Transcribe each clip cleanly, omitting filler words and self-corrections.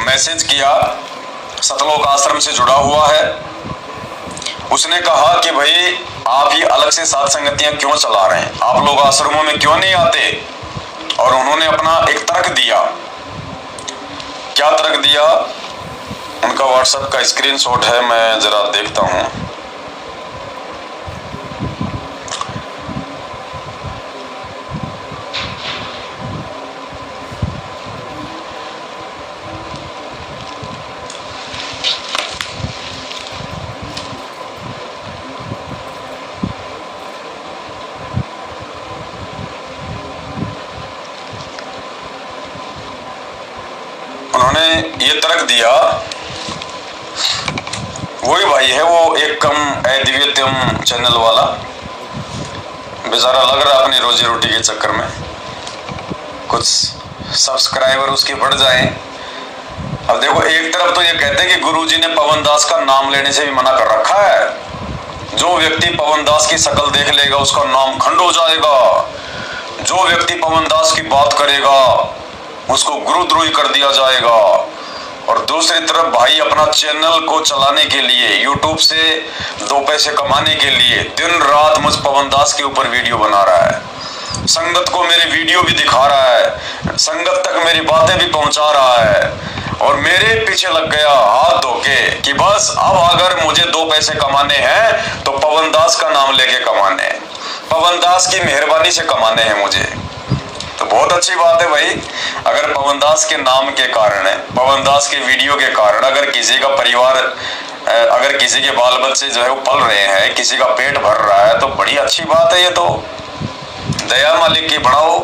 Message किया, सतलोक आश्रम से जुड़ा हुआ है। उसने कहा कि भाई आप ये अलग से साध संगतियां क्यों चला रहे हैं, आप लोग आश्रमों में क्यों नहीं आते। और उन्होंने अपना एक तर्क दिया। क्या तर्क दिया, उनका व्हाट्सएप का स्क्रीनशॉट है, मैं जरा देखता हूं। उन्होंने ये तर्क दिया, वही भाई है वो एक कम दिव्यतम चैनल वाला, बेचारा लग रहा अपनी रोजी रोटी के चक्कर में कुछ सब्सक्राइबर उसके बढ़ जाए। अब देखो, एक तरफ तो ये कहते हैं कि गुरुजी ने पवन दास का नाम लेने से भी मना कर रखा है। जो व्यक्ति पवन दास की शक्ल देख लेगा उसका नाम खंड हो जाएगा। जो व्यक्ति पवन दास की बात करेगा उसको गुरुद्रोही कर दिया जाएगा। और दूसरी तरफ भाई अपना चैनल को चलाने के लिए, यूट्यूब से 2 पैसे कमाने के लिए दिन रात मुझ पवन दास के ऊपर वीडियो बना रहा है, संगत को मेरी वीडियो भी दिखा रहा है, संगत तक मेरी बातें भी पहुंचा रहा है। और मेरे पीछे लग गया हाथ धोके कि बस अब अगर मुझे 2 पैसे कमाने हैं तो पवन दास का नाम लेके कमाने हैं, पवन दास की मेहरबानी से कमाने हैं मुझे। तो बहुत अच्छी बात है भाई, अगर पवन दास के नाम के कारण, पवन दास के वीडियो के कारण अगर किसी का परिवार, अगर किसी के बाल बच्चे जो है वो पल रहे हैं, किसी का पेट भर रहा है, तो बड़ी अच्छी बात है। ये तो दया मालिक की बढ़ाओ।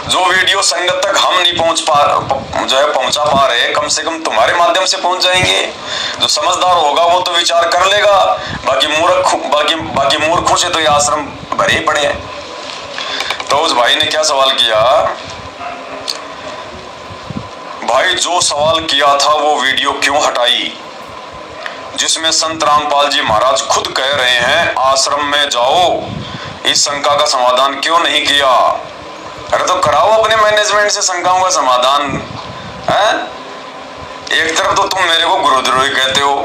जो वीडियो संगत तक हम नहीं पहुंचा पा रहे, कम से कम तुम्हारे माध्यम से पहुंच जाएंगे। जो समझदार होगा वो तो विचार कर लेगा, बाकी मूर्खों से तो ये आश्रम भरे पड़े हैं। तो उस भाई ने क्या सवाल किया, भाई जो सवाल किया था वो वीडियो क्यों हटाई जिसमें संत रामपाल जी महाराज खुद कह रहे हैं आश्रम में जाओ, इस शंका का समाधान क्यों नहीं किया। अरे तो कराओ अपने मैनेजमेंट से शंकाओं का समाधान है। एक तरफ तो तुम मेरे को गुरुद्रोही कहते हो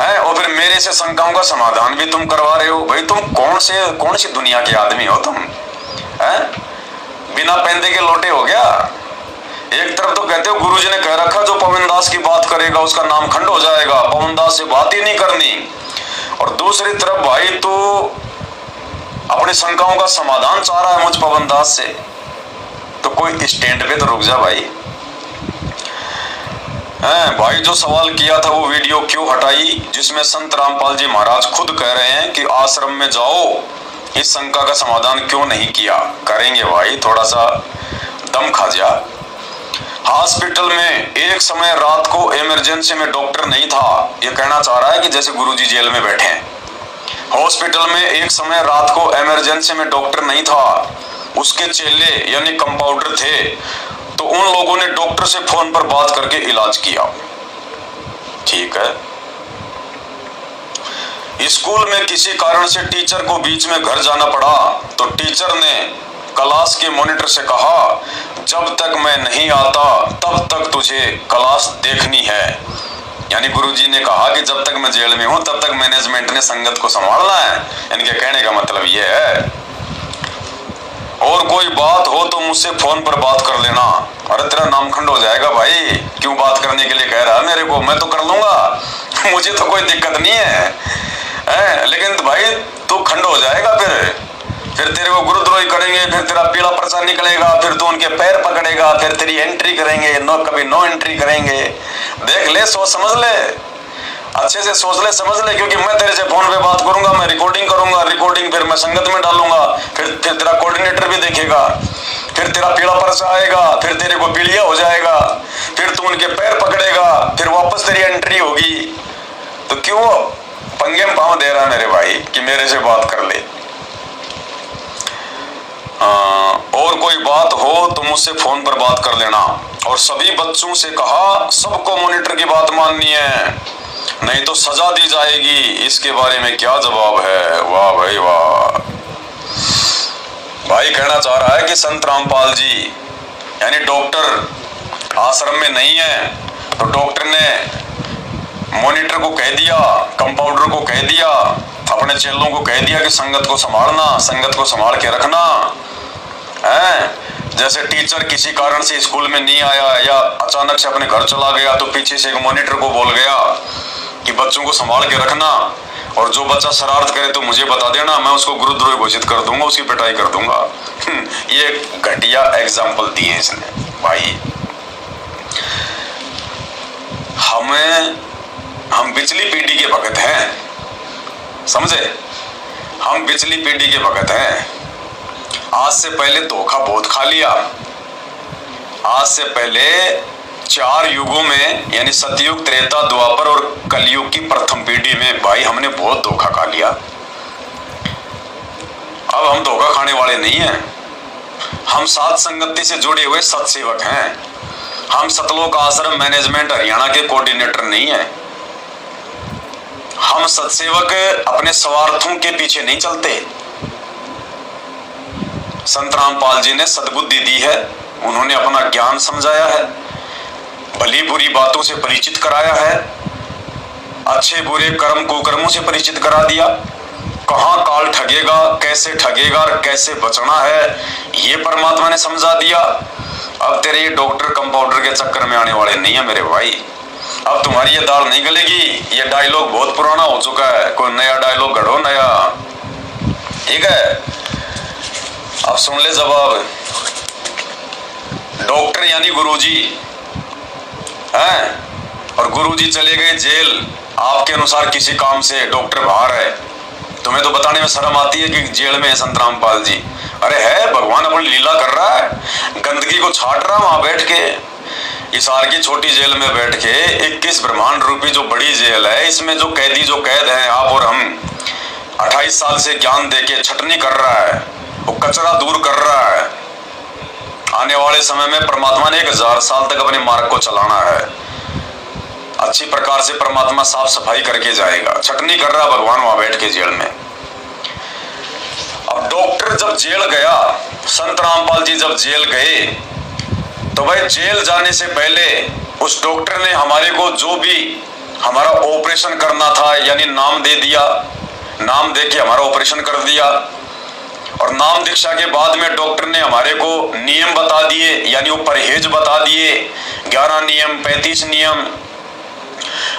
है, और फिर मेरे से शंकाओं का समाधान भी तुम करवा रहे हो। भाई तुम कौन सी दुनिया के आदमी हो तुम है? बिना पैंदे के लोटे हो गया। एक तरफ तो कहते हो गुरुजी ने कह रखा जो पवन दास की बात करेगा उसका नाम खंड हो जाएगा, पवन दास से बात ही नहीं करनी। और दूसरी तरफ भाई तो अपनी शंकाओं का समाधान चाह रहा है मुझ पवन दास से। तो कोई स्टैंड पे तो रुक जा भाई। भाई जो सवाल किया था वो वीडियो क्यों हटाई जिसमें संत रामपाल जी महाराज खुद कह रहे हैं कि आश्रम में जाओ, इस शंका का समाधान क्यों नहीं किया। करेंगे भाई, थोड़ा सा दम खा जा। हॉस्पिटल में एक समय रात को इमरजेंसी में डॉक्टर नहीं था, ये कहना चाह रहा है कि जैसे गुरुजी जेल में बैठे हैं। हॉस्पिटल में एक समय रात को इमरजेंसी में डॉक्टर नहीं था, उसके चेले यानी कंपाउंडर थे, तो उन लोगों ने डॉक्टर से फोन पर बात करके इलाज किया। ठीक है। स्कूल में किसी कारण से टीचर को बीच में घर जाना पड़ा तो टीचर ने क्लास के मॉनिटर से कहा जब तक मैं नहीं आता तब तक तुझे क्लास देखनी है। यानी गुरुजी ने कहा कि जब तक मैं जेल में हूं तब तक मैनेजमेंट ने संगत को संभालना है। इनके कहने का मतलब यह है, और कोई बात हो तो मुझसे फोन पर बात कर लेना। अरे तेरा नाम खंड हो जाएगा भाई, क्यों बात करने के लिए कह रहा है मेरे को, मैं तो कर लूंगा मुझे तो कोई दिक्कत नहीं है, लेकिन भाई तू खंड हो जाएगा। फिर तेरे को गुरुद्रोही करेंगे, फिर तेरा पीला पर्चा निकलेगा, फिर तू उनके पैर पकड़ेगा, फिर तेरी एंट्री करेंगे, कभी नो एंट्री करेंगे। देख ले, सोच समझ ले, अच्छे से सोच ले, समझ ले, क्योंकि मैं तेरे से फोन पे बात करूंगा, मैं रिकॉर्डिंग करूंगा, रिकॉर्डिंग फिर मैं संगत में डालूंगा, फिर तेरा कोऑर्डिनेटर भी देखेगा, फिर तेरा पीला पर्चा आएगा, फिर तेरे को पीलिया हो जाएगा, फिर तू उनके पैर पकड़ेगा, फिर वापस तेरी एंट्री होगी। तो क्यों पंगे में पांव दे रहा है मेरे भाई कि मेरे से बात कर ले। और कोई बात हो तो मुझसे फोन पर बात कर लेना। और सभी बच्चों से कहा सबको मॉनिटर की बात माननी है, नहीं तो सजा दी जाएगी। इसके बारे में क्या जवाब है। वाह भाई वाह। भाई कहना चाह रहा है कि संत रामपाल जी यानी डॉक्टर आश्रम में नहीं है, तो डॉक्टर ने मॉनिटर को कह दिया, कंपाउंडर को कह दिया, अपने चेलों को कह दिया कि संगत को संभालना, संगत को संभाल के रखना है। जैसे टीचर किसी कारण से स्कूल में नहीं आया या अचानक से अपने घर चला गया तो पीछे से एक मॉनिटर को बोल गया कि बच्चों को संभाल के रखना, और जो बच्चा शरारत करे तो मुझे बता देना, मैं उसको गुरुद्रोही घोषित कर दूंगा, उसकी पिटाई कर दूंगा। ये घटिया एग्जाम्पल दिए इसने भाई। हम पिछली पीढ़ी के भगत हैं, समझे, हम पिछली पीढ़ी के भगत हैं। आज से पहले धोखा बहुत खा लिया। आज से पहले 4 युगों में यानी सतयुग, त्रेता, द्वापर और कलयुग की प्रथम पीढ़ी में भाई हमने बहुत धोखा खा लिया। अब हम धोखा खाने वाले नहीं हैं। हम सात संगति से जुड़े हुए सतसेवक हैं। हम सतलोक आश्रम मैनेजमेंट हरियाणा के कोऑर्डिनेटर नहीं है। हम सतसेवक अपने स्वार्थों के पीछे नहीं चलते। संत रामपाल जी ने सद्बुद्धि दी है, उन्होंने अपना ज्ञान समझाया है, भली बुरी बातों से परिचित कराया है, अच्छे बुरे कर्म कुकर्मों से परिचित करा दिया, कहां काल ठगेगा, कैसे ठगेगा और कैसे बचना है ये परमात्मा ने समझा दिया। अब तेरे ये डॉक्टर कंपाउंडर के चक्कर में आने वाले नहीं है मेरे भाई। अब तुम्हारी ये दाल नहीं गलेगी। ये डायलॉग बहुत पुराना हो चुका है, कोई नया डायलॉग गढ़ो नया, ठीक है। अब सुन ले जवाब। डॉक्टर यानी गुरुजी हैं, और गुरुजी चले गए जेल आपके अनुसार किसी काम से, डॉक्टर बाहर है। तुम्हें तो बताने में शर्म आती है कि जेल में है संत रामपाल जी। अरे है, भगवान अपनी लीला कर रहा है, गंदगी को छाट रहा है वहां बैठ के। इस आर की छोटी जेल में बैठ के 21 ब्रह्मांड रूपी जो बड़ी जेल है, इसमें जो कैदी जो कैद हैं आप और हम, 28 साल से ज्ञान देके छटनी कर रहा है, वो कचरा दूर कर रहा है। आने वाले समय में परमात्मा ने 1000 साल तक अपने मार्ग को चलाना है। अच्छी प्रकार से परमात्मा साफ सफाई करके जाएगा। छटनी कर रहा भगवान वहां बैठ के जेल में। अब डॉक्टर जब जेल गया, संत रामपाल जी जब जेल गए, तो भाई जेल जाने से पहले उस डॉक्टर ने हमारे को जो भी हमारा ऑपरेशन करना था यानी नाम दे दिया, नाम दे के हमारा ऑपरेशन कर दिया। और नाम दीक्षा के बाद में डॉक्टर ने हमारे को नियम बता दिए, यानी वो परहेज बता दिए, 11 नियम, 35 नियम।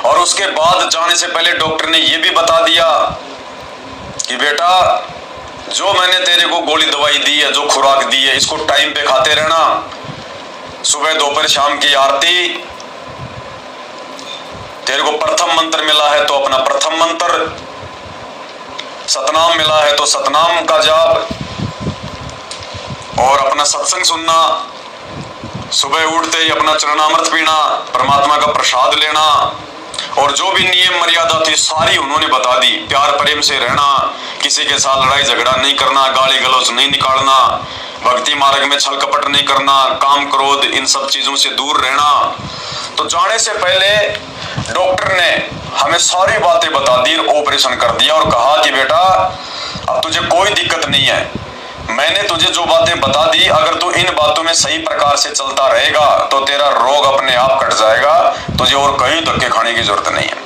और उसके बाद जाने से पहले डॉक्टर ने ये भी बता दिया कि बेटा जो मैंने तेरे को गोली दवाई दी है, जो खुराक दी है, इसको टाइम पे खाते रहना। सुबह दोपहर शाम की आरती। तेरे को प्रथम मंत्र मिला है तो अपना प्रथम मंत्र, सतनाम मिला है तो सतनाम का जाप, और अपना सत्संग सुनना। सुबह उठते ही अपना चरणामृत पीना, परमात्मा का प्रसाद लेना, और जो भी नियम मर्यादा थी सारी उन्होंने बता दी। प्यार प्रेम से रहना, किसी के साथ लड़ाई झगड़ा नहीं करना, गाली गलौज नहीं निकालना, भक्ति मार्ग में छल कपट नहीं करना, काम क्रोध इन सब चीजों से दूर रहना। तो जाने से पहले डॉक्टर ने हमें सारी बातें बता दी, ऑपरेशन कर दिया और कहा कि बेटा अब तुझे कोई दिक्कत नहीं है, मैंने तुझे जो बातें बता दी, अगर तू इन बातों में सही प्रकार से चलता रहेगा तो तेरा रोग अपने आप कट जाएगा, तुझे और कहीं धक्के खाने की जरूरत नहीं है।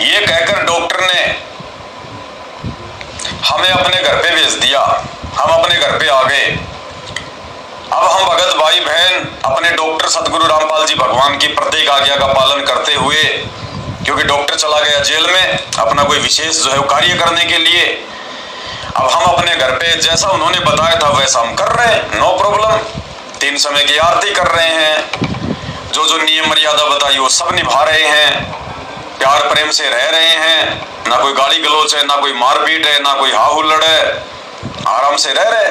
ये कहकर डॉक्टर ने हमें अपने घर पे भेज दिया। हम अपने घर पे आ गए। अब हम भगत भाई बहन अपने डॉक्टर सतगुरु रामपाल जी भगवान की प्रत्येक आज्ञा का पालन करते हुए, क्योंकि डॉक्टर चला गया जेल में अपना कोई विशेष जो है कार्य करने के लिए, अब हम अपने घर पे जैसा उन्होंने बताया था वैसा हम कर रहे हैं, नो प्रॉब्लम। 3 समय की आरती कर रहे हैं, जो जो नियम मर्यादा बताई वो सब निभा रहे हैं, प्यार प्रेम से रह रहे हैं, ना कोई गाली गलौच है, ना कोई मारपीट है, ना कोई हा हुल्लड़ है, आराम से रह रहे,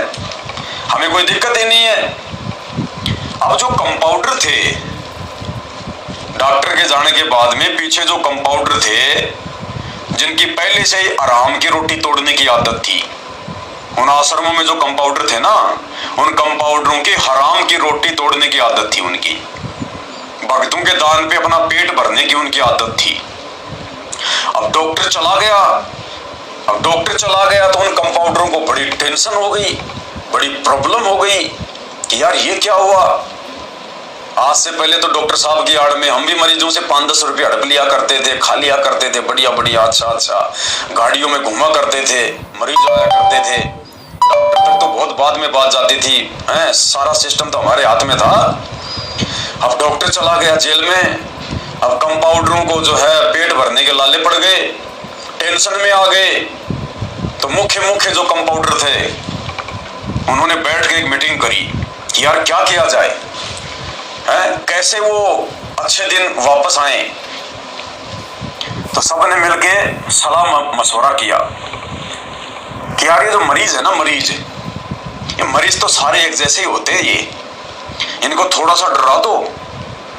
हमें कोई दिक्कत ही नहीं है। अब जो कंपाउंडर थे, डॉक्टर के जाने के बाद में पीछे जो कंपाउंडर थे, जिनकी पहले से ही आराम की रोटी तोड़ने की आदत थी, उन आश्रमों में जो कंपाउंडर थे ना, उन कंपाउंडरों की हराम की रोटी तोड़ने की आदत थी उनकी। भक्तों के दान पे अपना पेट भरने की उनकी आदत थी। अब डॉक्टर चला गया तो उन कंपाउंडरों को बड़ी टेंशन हो गई, बड़ी प्रॉब्लम हो गई कि यार ये क्या हुआ। आज आज से पहले तो डॉक्टर साहब की आड़ में हम भी मरीजों से 5-10 रुपये हड़प लिया करते थे, खा लिया करते थे, बढ़िया बढ़िया अच्छा गाड़ियों में घूमा करते थे, मरीज आया करते थे। डॉक्टर तक तो बहुत बाद में बात जाती थी, हैं? सारा सिस्टम तो हमारे हाथ में था। अब डॉक्टर चला गया जेल में, अब कंपाउंडरों को जो है पेट भरने के लाले पड़ गए, टेंशन में आ गए। तो मुख्य जो कंपाउंडर थे उन्होंने बैठ के एक मीटिंग करी कि यार क्या किया जाए, हैं? कैसे वो अच्छे दिन वापस आए। तो सबने मिलके सलाह मशवरा किया कि यार ये जो मरीज है ना, ये मरीज तो सारे एक जैसे ही होते हैं, इनको थोड़ा सा डरा दो,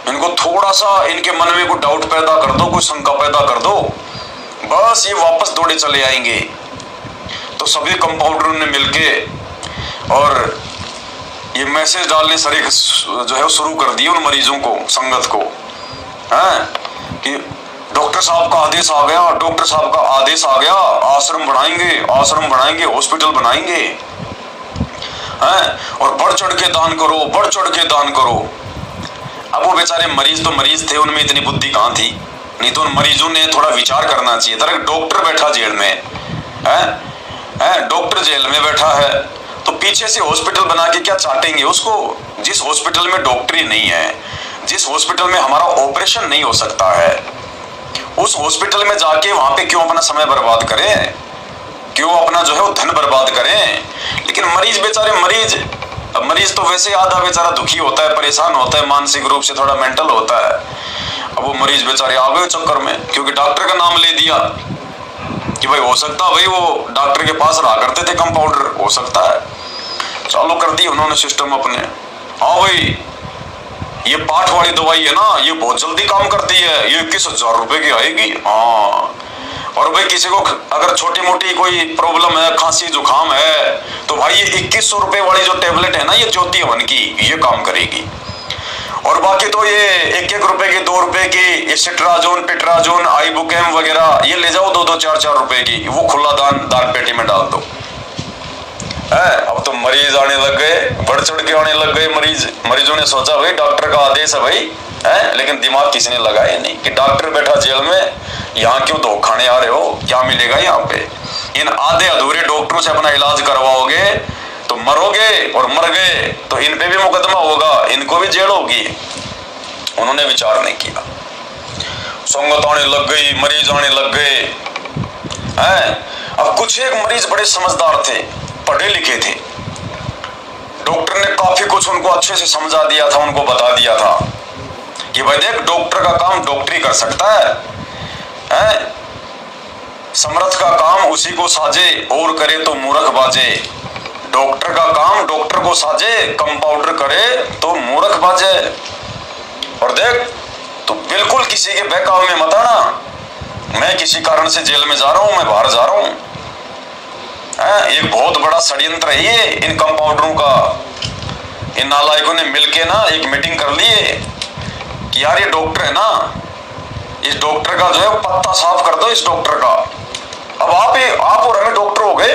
इनको थोड़ा सा इनके मन में कोई डाउट पैदा कर दो, कोई शंका पैदा कर दो, बस ये वापस दौड़े चले आएंगे। तो सभी कंपाउंडरों ने मिलके और ये मैसेज डालने सारे जो है शुरू कर दिए उन मरीजों को, संगत को, हैं? कि डॉक्टर साहब का आदेश आ गया, डॉक्टर साहब का आदेश आ गया, आश्रम बनाएंगे, हॉस्पिटल बनाएंगे, हैं? और बढ़ चढ़ के दान करो, बढ़ चढ़ के दान करो। अब वो बेचारे मरीज तो मरीज थे, उनमें इतनी बुद्धि कहाँ थी? नहीं तो उन मरीजों ने थोड़ा विचार करना चाहिए था। डॉक्टर बैठा जेल में है, डॉक्टर जेल में बैठा है तो पीछे से हॉस्पिटल बना के क्या चाटेंगे उसको? जिस हॉस्पिटल में डॉक्टरी नहीं है, जिस हॉस्पिटल में हमारा ऑपरेशन नहीं हो सकता है, उस हॉस्पिटल में जाके वहां पे क्यों अपना समय बर्बाद करें, क्यों अपना जो है वो धन बर्बाद करें? लेकिन मरीज बेचारे मरीज तो वैसे आधा बेचारा दुखी होता है, परेशान होता है, मानसिक रूप से थोड़ा मेंटल होता है। अब वो मरीज बेचारे आ गए चक्कर में, क्योंकि डॉक्टर का नाम ले दिया कि भाई हो सकता, भाई वो डॉक्टर के पास रहा करते थे कंपाउंडर, हो सकता है। चालू कर दी उन्होंने सिस्टम अपने। हाँ भाई, ये पाठ वाली दवाई है ना, ये बहुत जल्दी काम करती है, ये 21,000 रुपए की आएगी। हाँ, और भाई किसी को अगर छोटी मोटी कोई प्रॉब्लम है, खांसी जुकाम है, तो भाई ये 2100 रुपए वाली जो टेबलेट है ना, ये ज्योति हवन की, ये काम करेगी। और बाकी तो ये 1-1 रुपए की, 2 रुपए की, ये सिट्राजोन, पिट्राजोन, आइबुकेम वगैरह, ये ले जाओ 2-2, 4-4 रुपए की, वो खुला दान पेटी में डाल दो। अब तो मरीज आने लग गए, बढ़ चढ़ के आने लग गए मरीजों ने सोचा भाई डॉक्टर का आदेश है भाई, लेकिन दिमाग किसी ने लगाया नहीं कि डॉक्टर बैठा जेल में, यहाँ क्यों धोखा खाने आ रहे हो, क्या मिलेगा यहाँ पे? इन आधे अधूरे डॉक्टरों से अपना इलाज करवाओगे तो मरोगे, और मर गए तो इन पे भी मुकदमा होगा, इनको भी जेल होगी। उन्होंने विचार नहीं किया, संगत आने लग गई, मरीज आने लग गए। अब कुछ एक मरीज बड़े समझदार थे, पढ़े लिखे थे, डॉक्टर ने काफी कुछ उनको अच्छे से समझा दिया था, उनको बता दिया था कि भाई देख, डॉक्टर का काम डॉक्टरी कर सकता है, समर्थ का काम उसी को साजे, और करे तो मूर्ख बाजे। डॉक्टर का काम डॉक्टर को साजे, कंपाउंडर करे तो मूर्ख बाजे। और देख, तो बिल्कुल किसी के बहकावे में मत आना, मैं किसी कारण से जेल में जा रहा हूं, मैं बाहर जा रहा हूं। एक बहुत बड़ा षड्यंत्र है ये इन कंपाउंडरों का। इन नालायकों ने मिलके ना एक मीटिंग कर ली है कि यार ये डॉक्टर है ना, इस डॉक्टर का जो है पत्ता साफ कर दो, इस डॉक्टर का। अब आप और हमें डॉक्टर हो गए,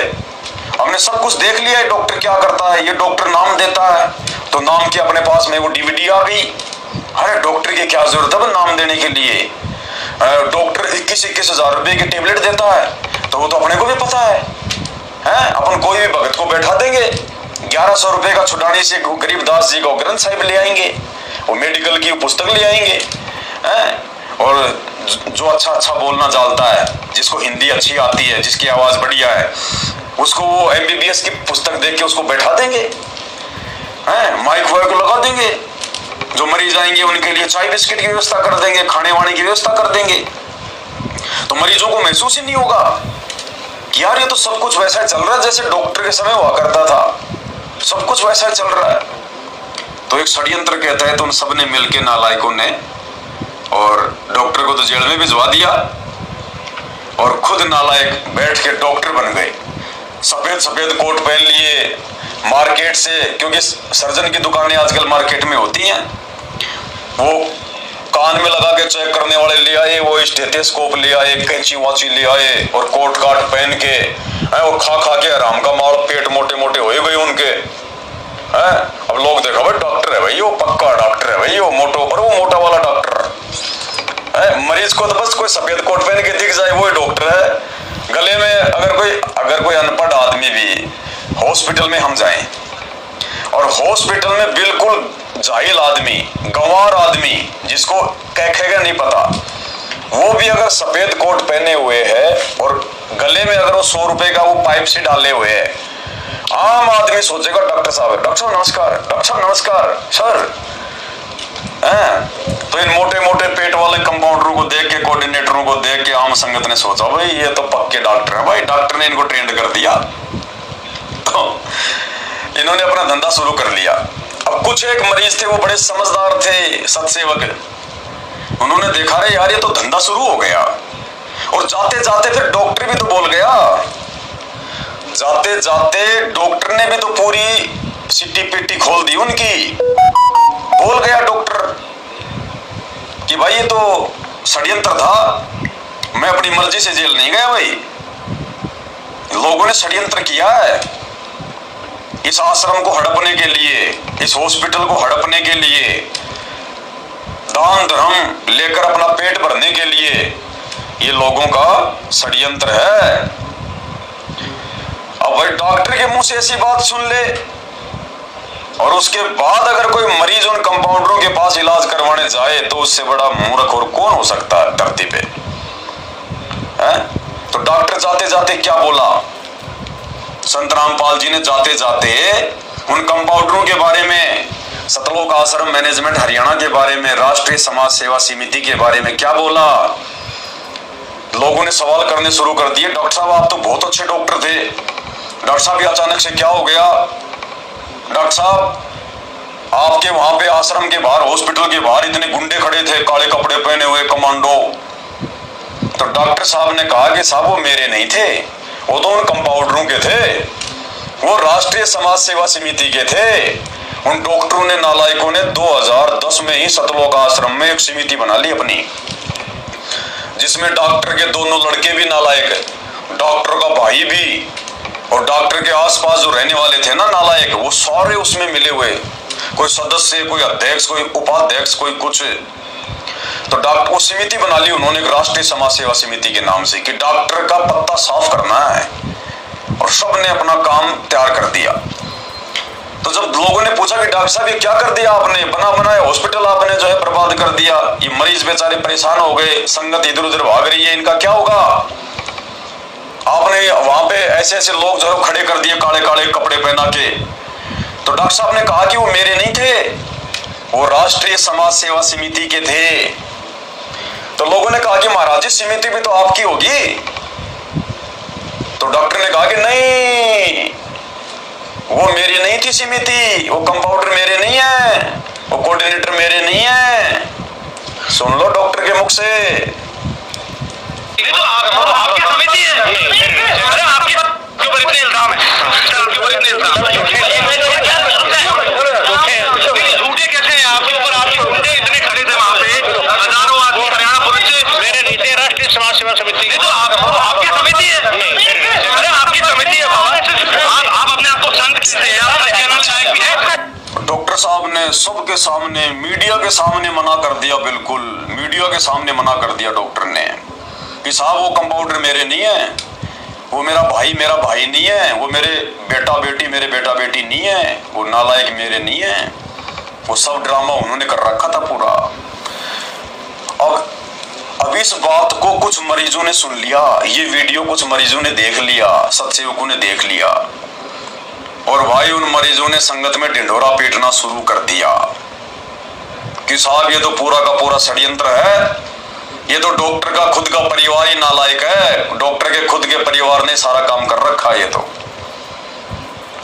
हमने सब कुछ देख लिया है डॉक्टर क्या करता है। ये डॉक्टर नाम देता है तो नाम की अपने पास में वो DVD आ गई। अरे डॉक्टर की क्या जरूरत है नाम देने के लिए? डॉक्टर 21-21 हजार रुपए की टेबलेट देता है तो वो तो अपने को भी पता है, अपन कोई भी भगत को बैठा देंगे, 1100 रुपए का छुड़ाने से गरीबदास जी को ग्रंथ साहिब ले आएंगे, वो मेडिकल की पुस्तक ले आएंगे, और जो अच्छा बोलना जानता है, जिसको हिंदी अच्छी आती है, जिसकी आवाज बढ़िया है, उसको वो MBBS की पुस्तक देख के उसको बैठा देंगे, माइक वाइक लगा देंगे। जो मरीज आएंगे उनके लिए चाय बिस्किट की व्यवस्था कर देंगे, खाने वाने की व्यवस्था कर देंगे। तो मरीजों को महसूस ही नहीं होगा कि यार ये तो सब कुछ वैसा चल रहा है जैसे डॉक्टर के समय हुआ करता था, सब कुछ वैसा चल रहा है। तो एक षड्यंत्र के तहत उन सब ने मिलकर, नालायकों ने, और डॉक्टर को तो जेल में भिजवा दिया, और खुद नालायक बैठ के डॉक्टर बन गए। सफेद कोट पहन लिए, मार्केट से, क्योंकि सर्जन की दुकानें आजकल मार्केट में होती हैं, वो कान में लगा के चेक करने वाले ले आए, वो स्टेथोस्कोप ले आए, कैंची वाची ले आए, और कोट काट पहन के, और खा के आराम का माल, पेट मोटे मोटे हो गए उनके। अब लोग देखो भाई डॉक्टर है भाई, वो पक्का डॉक्टर है भाई, वो मोटो मरीज को तो बस कोई सफेद कोट पहन के दिख जाए वो डॉक्टर है। गले में अगर कोई अनपढ़ आदमी भी हॉस्पिटल में हम जाएं और हॉस्पिटल में बिल्कुल जाहिल आदमी, गंवार आदमी जिसको कहखेगा नहीं पता, वो भी अगर सफेद कोट पहने हुए है और गले में अगर वो 100 रुपए का वो पाइप से डाले हुए है, आम आदमी सोचेगा डॉक्टर साहब है, डॉक्टर साहब नमस्कार, डॉक्टर साहब नमस्कार सर। तो इन मोटे मोटे पेट वाले कंपाउंडरों को देख के, कोऑर्डिनेटरों को देख के आम संगत ने सोचा भाई ये तो पक्के डॉक्टर है, भाई डॉक्टर ने इनको ट्रेंड कर दिया। तो इन्होंने अपना धंधा शुरू कर लिया। अब कुछ एक मरीज थे, वो बड़े समझदार थे, सत्सेवक, उन्होंने देखा रे यार ये तो धंधा शुरू हो गया। और जाते जाते फिर डॉक्टर भी तो बोल गया, जाते जाते डॉक्टर ने भी तो पूरी सिट्टी पिट्टी खोल दी उनकी। बोल गया डॉक्टर कि भाई ये तो षड्यंत्र था, मैं अपनी मर्जी से जेल नहीं गया भाई, लोगों ने षड्यंत्र किया है इस आश्रम को हड़पने के लिए, इस हॉस्पिटल को हड़पने के लिए, दान धर्म लेकर अपना पेट भरने के लिए, ये लोगों का षड्यंत्र है। अब भाई डॉक्टर के मुंह से ऐसी बात सुन ले और उसके बाद अगर कोई मरीज उन कंपाउंडरों के पास इलाज करवाने जाए तो उससे बड़ा मूर्ख और कौन हो सकता है धरती पे, है? तो डॉक्टर जाते जाते क्या बोला, संत रामपाल जी ने जाते जाते उन कंपाउंडरों के बारे में, सतलोक आश्रम मैनेजमेंट हरियाणा के बारे में, राष्ट्रीय समाज सेवा समिति के बारे में क्या बोला। लोगों ने सवाल करने शुरू कर दिए, डॉक्टर साहब आप तो बहुत अच्छे डॉक्टर थे, डॉक्टर साहब ये अचानक से क्या हो गया, डॉक्टर साहब आपके वहां पे आश्रम के बाहर, हॉस्पिटल के बाहर इतने गुंडे खड़े थे, काले कपड़े पहने हुए कमांडो। तो डॉक्टर साहब ने कहा कि साहब वो मेरे नहीं थे, वो तो उन कंपाउंडरों के थे, वो राष्ट्रीय समाज सेवा समिति के थे। उन डॉक्टरों ने, नालायकों ने 2010 में ही सतलोक आश्रम में एक समिति बना ली अपनी, जिसमें डॉक्टर के दोनों लड़के भी नालायक, डॉक्टर का भाई भी और डॉक्टर के आसपास जो रहने वाले थे ना नालायक, वो सारे उसमें मिले हुए, कोई सदस्य, कोई अध्यक्ष, कोई उपाध्यक्ष, कोई कुछ। तो डॉक्टर को समिति बना ली उन्होंने एक राष्ट्रीय समाज सेवा समिति के नाम से कि डॉक्टर का पत्ता साफ करना है, और सबने अपना काम तैयार कर दिया। तो जब लोगों ने पूछा कि डॉक्टर साहब ये क्या कर दिया आपने, बना बनाया हॉस्पिटल आपने जो है बर्बाद कर दिया, ये मरीज बेचारे परेशान हो गए, संगत इधर उधर भाग रही है, इनका क्या होगा, आपने वहां पे ऐसे ऐसे लोग जो है खड़े कर दिए काले काले कपड़े पहना के। तो डॉक्टर साहब ने कहा कि वो मेरे नहीं थे, वो राष्ट्रीय समाज सेवा समिति के थे। तो लोगों ने कहा कि महाराज जी समिति भी तो आपकी होगी। तो डॉक्टर ने कहा कि नहीं, वो मेरी नहीं थी समिति, वो कंपाउंडर मेरे नहीं है, वो कोऑर्डिनेटर मेरे नहीं है। सुन लो डॉक्टर के मुख से, तो आपकी समिति है, अरे आपके ऊपर इतने इल्जाम है, आपके ऊपर इतने इल्जाम है, झूठे कैसे हैं आपके ऊपर, आपके गुंडे इतने खड़े थे वहाँ पे, हजारों आदमी हरियाणा पुलिस से, मेरे नहीं थे, राष्ट्रीय समाज सेवा समिति, तो आपकी समिति है, अरे आपकी समिति है बाबा, आप अपने आप को संत कहते हैं, आप चैनल लायक भी है। डॉक्टर साहब ने सबके सामने, मीडिया के सामने मना कर दिया, बिल्कुल मीडिया के सामने मना कर दिया डॉक्टर ने कि साहब वो कंपाउंडर मेरे नहीं है, वो मेरा भाई नहीं है, वो मेरे बेटा बेटी नहीं है, वो नालायक मेरे नहीं है। वो सब ड्रामा उन्होंने कर रखा था पूरा। अब इस बात को कुछ मरीजों ने सुन लिया, ये वीडियो कुछ मरीजों ने देख लिया, सत्सेवकों ने देख लिया, और भाई उन मरीजों ने संगत में ढिंढोरा पीटना शुरू कर दिया कि साहब ये तो पूरा का पूरा षड्यंत्र है, ये तो डॉक्टर का खुद का परिवार ही नालायक है, डॉक्टर के खुद के परिवार ने सारा काम कर रखा है। ये तो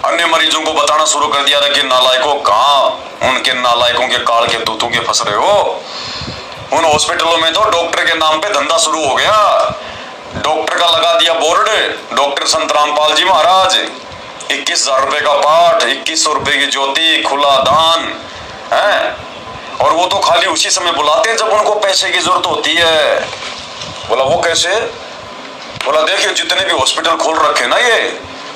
अन्य मरीजों को बताना शुरू कर दिया था कि नालायकों, कहां उनके नालायकों के काल के दूतों के फंस रहे हो। उन हॉस्पिटलों में तो डॉक्टर के नाम पे धंधा शुरू हो गया, डॉक्टर का लगा दिया बोर्ड, डॉक्टर संत रामपाल जी महाराज, 21,000 रुपए का पाठ, 2100 रुपए की ज्योति, खुला दान है। और वो तो खाली उसी समय बुलाते हैं जब उनको पैसे की जरूरत होती है। बोला वो कैसे? बोला देखिए जितने भी हॉस्पिटल खोल रखे ना ये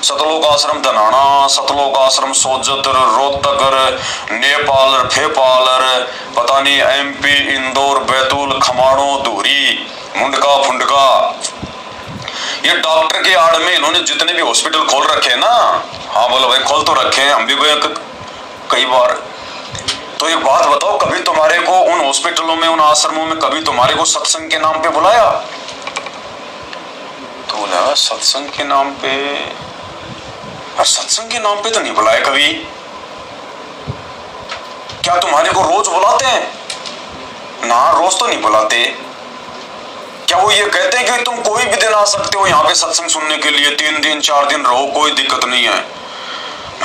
सतलोक आश्रम धनाना, सतलोक आश्रम सोजतर, रोहतकर, नेपाल, फेपालर, पता नहीं MP, इंदौर, बैतूल, खमाणो, धूरी, मुंडका फुंडका। ये डॉक्टर के आड़ में इन्होंने जितने भी हॉस्पिटल खोल रखे हैं ना, हाँ बोलो भाई, खोल तो रखे हैं, हम भी गए कई बार। तो एक बात बताओ, कभी तुम्हारे को उन हॉस्पिटलों में, उन आश्रमों में कभी तुम्हारे को सत्संग के नाम पे बुलाया? तो बोला सत्संग के नाम पे, और सत्संग के नाम पे तो नहीं बुलाया कभी। क्या तुम्हारे को रोज बुलाते हैं? ना, रोज तो नहीं बुलाते। क्या वो ये कहते हैं कि तुम कोई भी दिन आ सकते हो यहाँ पे सत्संग सुनने के लिए, 3 दिन 4 दिन रहो, कोई दिक्कत नहीं है?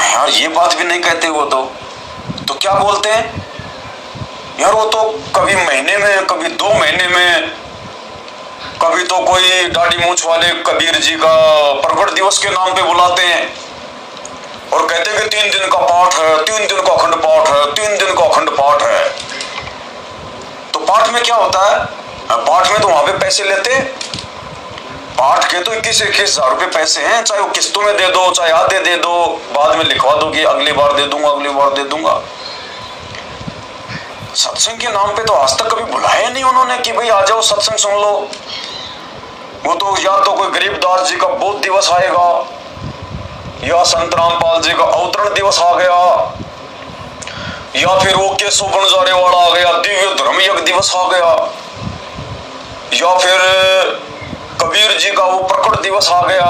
यार ये बात भी नहीं कहते वो तो क्या बोलते हैं यार? वो तो कभी महीने में, कभी 2 महीने में, कभी तो कोई दाढ़ी मूंछ वाले कबीर जी का प्रकट दिवस के नाम पे बुलाते हैं और कहते हैं कि 3 दिन का पाठ है, 3 दिन का अखंड पाठ है, 3 दिन का अखंड पाठ है। तो पाठ में क्या होता है? पाठ में तो वहां पे पैसे लेते, पाठ के तो 21,000 रुपए पैसे हैं, चाहे वो किस्तों में दे दो, चाहे आधे दे दो, बाद में लिखवा दो कि अगली बार दे दूंगा, अगली बार दे दूंगा। सत्संग के नाम पे तो आज तक कभी बुलाया नहीं उन्होंने कि भाई आ जाओ सत्संग सुन लो। वो तो या तो कोई गरीबदास जी का बोध दिवस आएगा, या संत रामपाल जी का अवतरण दिवस आ गया, या फिर वो केशव बनजारे वाला आ गया, दिव्य धर्म यज्ञ दिवस आ गया, या फिर कबीर जी का वो प्रकट दिवस आ गया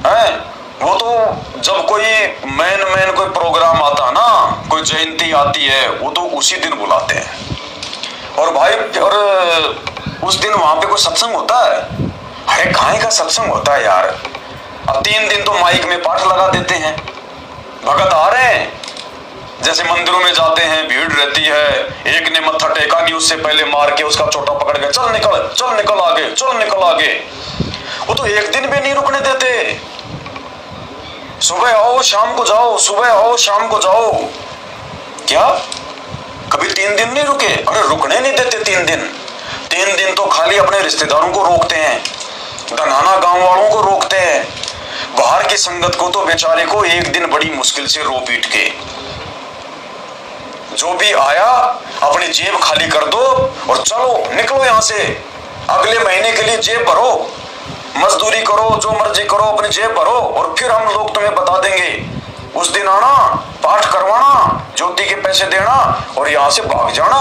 है। वो तो जब कोई मेन कोई प्रोग्राम आता है ना, कोई जयंती आती है, वो तो उसी दिन बुलाते हैं। और भाई, और उस दिन वहां पे कोई सत्संग होता है? अरे कहाँ का सत्संग होता है यार। अब 3 दिन तो माइक में पाठ लगा देते हैं, भगत आ रहे हैं, जैसे मंदिरों में जाते हैं, भीड़ रहती है, एक ने मत्था टेका नहीं, उससे पहले मार के उसका चोटा पकड़ के चल निकल आगे, चल निकल आगे। वो तो एक दिन भी नहीं रुकने देते। सुबह आओ शाम को जाओ, सुबह आओ शाम को जाओ। क्या कभी 3 दिन नहीं रुके? अरे रुकने नहीं देते 3 दिन। 3 दिन तो खाली अपने रिश्तेदारों को रोकते हैं, धनाना गांव वालों को रोकते हैं, बाहर की संगत को तो बेचारे को एक दिन बड़ी मुश्किल से रो पीट के। जो भी आया अपनी जेब खाली कर दो और चलो निकलो यहां से, अगले महीने के लिए जेब भरो, मजदूरी करो, जो मर्जी करो, अपनी जेब भरो, और फिर हम लोग तुम्हें बता देंगे। उस दिन आना, पाठ करवाना, ज्योति के पैसे देना और यहां से भाग जाना।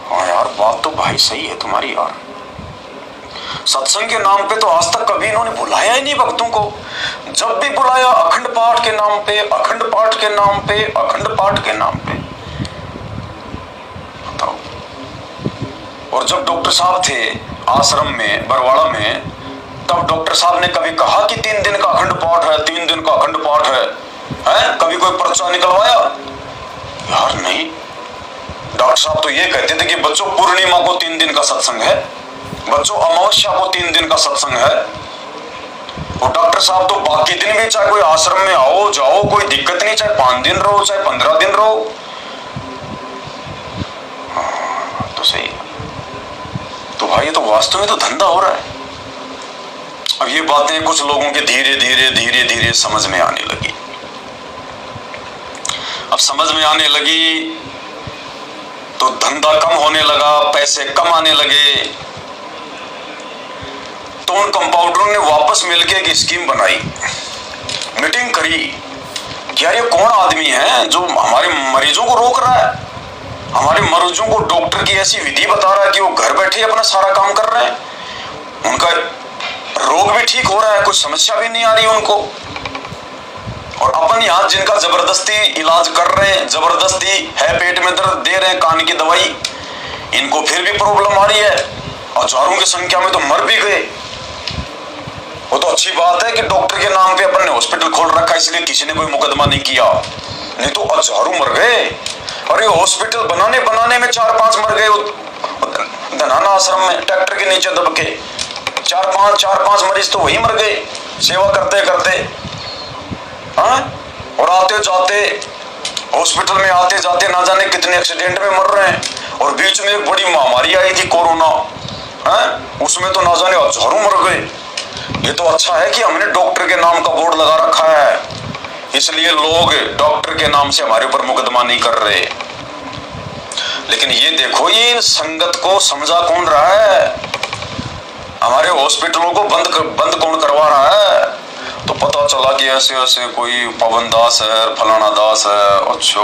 हाँ यार, बात तो भाई सही है तुम्हारी यार। सत्संग के नाम पे तो आज तक कभी इन्होंने बुलाया ही नहीं भक्तों को। जब भी बुलाया अखंड पाठ के नाम पे, अखंड पाठ के नाम पे, अखंड पाठ के नाम पे। बताओ। और जब डॉक्टर साहब थे आश्रम में बरवाड़ा में, तब डॉक्टर साहब ने कभी कहा कि 3 दिन का अखंड पाठ है, 3 दिन का अखंड पाठ है? कभी कोई पर्चा निकलवाया? यार नहीं। डॉक्टर साहब तो ये कहते थे कि बच्चों पूर्णिमा को 3 दिन का सत्संग है, बच्चों अमावस्या को 3 दिन का सत्संग है। और डॉक्टर साहब तो बाकी दिन भी, चाहे कोई आश्रम में आओ जाओ कोई दिक्कत नहीं, चाहे 5 दिन रहो, चाहे 15 दिन रहो। तो सही है। तो भाई तो वास्तव में तो धंधा हो रहा है। अब ये बातें कुछ लोगों के धीरे धीरे समझ में आने लगी। अब समझ में आने लगी तो धंधा कम होने लगा, पैसे कम आने लगे। तो उन कंपाउंडरों ने वापस मिलकर एक स्कीम बनाई, मीटिंग करी कि यार ये कौन आदमी है जो हमारे मरीजों को रोक रहा है, हमारे मरीजों को डॉक्टर की ऐसी विधि बता रहा है कि वो घर बैठे अपना सारा काम कर रहे हैं, उनका रोग भी ठीक हो रहा है, कुछ समस्या भी नहीं आ रही उनको। और अपन यहाँ जिनका जबरदस्ती इलाज कर रहे हैं, जबरदस्ती है पेट में दर्द दे रहे हैं, कान की दवाई, इनको फिर भी प्रॉब्लम आ रही है, हजारों की संख्या में तो मर भी गए। वो तो अच्छी बात है कि डॉक्टर के नाम पे अपन ने हॉस्पिटल खोल रखा, इसलिए किसी ने कोई मुकदमा नहीं किया, नहीं तो हजारों मर गए। और ये हॉस्पिटल बनाने में 4-5 मर गए धनाना आश्रम में, ट्रैक्टर के नीचे दब के 4-5 मरीज तो वही मर गए सेवा करते करते। हाँ? और आते जाते हॉस्पिटल में आते जाते ना जाने कितने एक्सीडेंट में मर रहे हैं। और बीच में एक बड़ी महामारी आई थी कोरोना, उसमें तो ना जाने हजारों मर गए। ये तो अच्छा है कि हमने डॉक्टर के नाम का बोर्ड लगा रखा है, इसलिए लोग डॉक्टर के नाम से हमारे ऊपर मुकदमा नहीं कर रहे। लेकिन ये देखो, ये संगत को समझा कौन रहा है, हमारे हॉस्पिटलों को बंद कौन करवा रहा है। तो पता चला कि ऐसे ऐसे कोई पवन दास है, फलाना दास है। अच्छा,